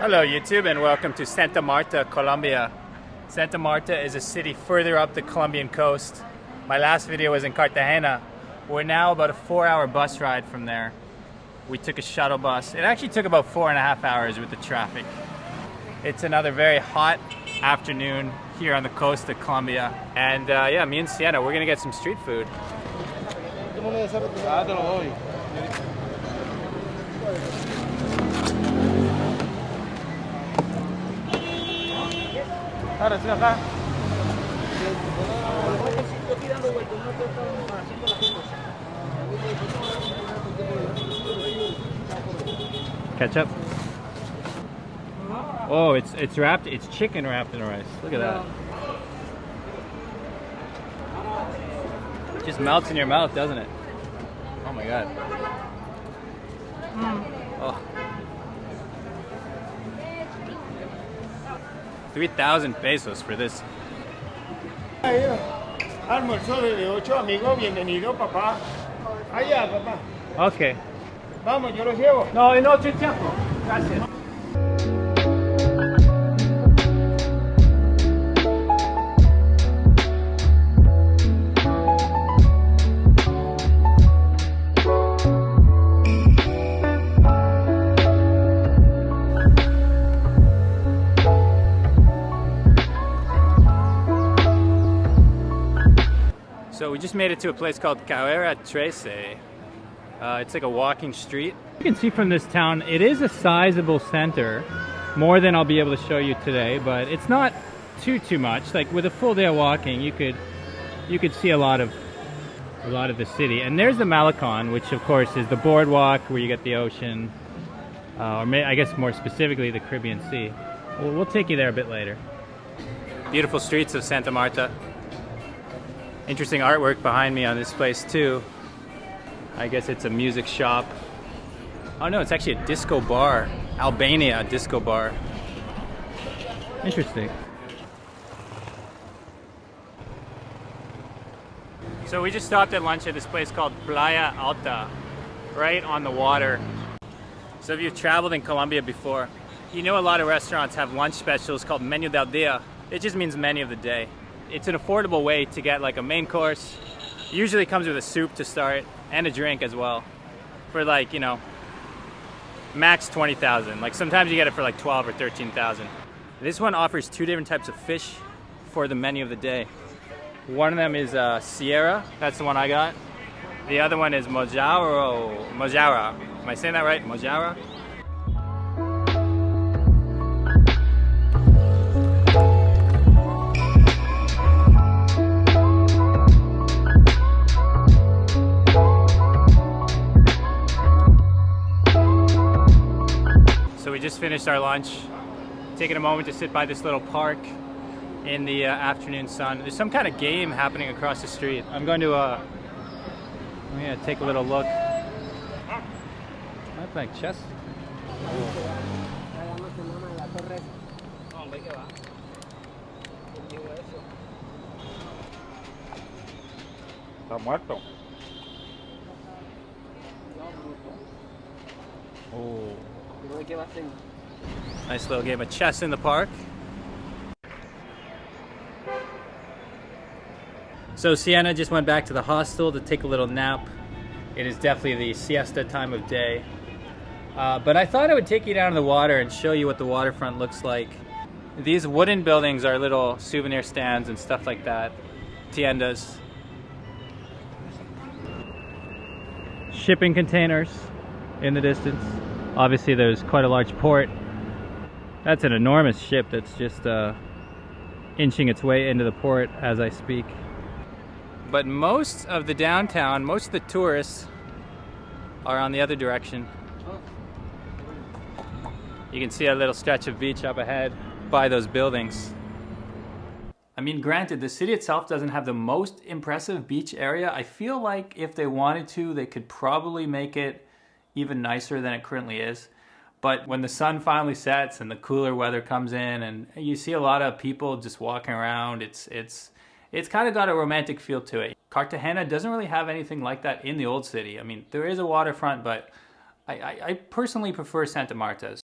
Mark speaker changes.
Speaker 1: Hello YouTube and welcome to Santa Marta, Colombia. Santa Marta is a city further up the Colombian coast. My last video was in Cartagena. We're now about a 4-hour bus ride from there. We took a shuttle bus. It actually took about 4.5 hours with the traffic. It's another very hot afternoon here on the coast of Colombia. And yeah, me and Sienna, we're gonna get some street food. Ketchup. Oh, it's wrapped. It's chicken wrapped in rice. Look at that. It just melts in your mouth, doesn't it? Oh my god. Oh. 3,000 pesos for this.
Speaker 2: Almuerzo de 8 amigos, bienvenido papá. Allá papá.
Speaker 1: Okay.
Speaker 2: Vamos, yo los llevo.
Speaker 1: No, no tiempo. Gracias. So we just made it to a place called Carrera 13. It's like a walking street. You can see from this town, it is a sizable center, more than I'll be able to show you today, but it's not too much. Like with a full day of walking, you could see a lot of the city. And there's the Malecon, which of course is the boardwalk where you get the ocean, or I guess more specifically the Caribbean Sea. We'll take you there a bit later. Beautiful streets of Santa Marta. Interesting artwork behind me on this place too. I guess it's a music shop. Oh no, it's actually a disco bar. Albania disco bar. Interesting. So we just stopped at lunch at this place called Playa Alta, right on the water. So if you've traveled in Colombia before, you know a lot of restaurants have lunch specials called Menú del Día. It just means menu of the day. It's an affordable way to get like a main course. Usually comes with a soup to start and a drink as well for like, you know, max 20,000. Like sometimes you get it for like 12 or 13,000. This one offers 2 different types of fish for the menu of the day. One of them is Sierra. That's the one I got. The other one is Mojara. Am I saying that right? Mojara? So we just finished our lunch, taking a moment to sit by this little park in the afternoon sun. There's some kind of game happening across the street. I'm going to take a little look. I'm playing chess.
Speaker 2: Está muerto.
Speaker 1: Oh. Nice little game of chess in the park. So Sienna just went back to the hostel to take a little nap. It is definitely the siesta time of day. But I thought I would take you down to the water and show you what the waterfront looks like. These wooden buildings are little souvenir stands and stuff like that. Tiendas. Shipping containers in the distance. Obviously there's quite a large port. That's an enormous ship that's just inching its way into the port as I speak. But most of the downtown, most of the tourists are on the other direction. You can see a little stretch of beach up ahead by those buildings. I mean, granted, the city itself doesn't have the most impressive beach area. I feel like if they wanted to, they could probably make it even nicer than it currently is. But when the sun finally sets and the cooler weather comes in and you see a lot of people just walking around, it's kind of got a romantic feel to it. Cartagena doesn't really have anything like that in the old city. I mean, there is a waterfront, but I personally prefer Santa Marta's.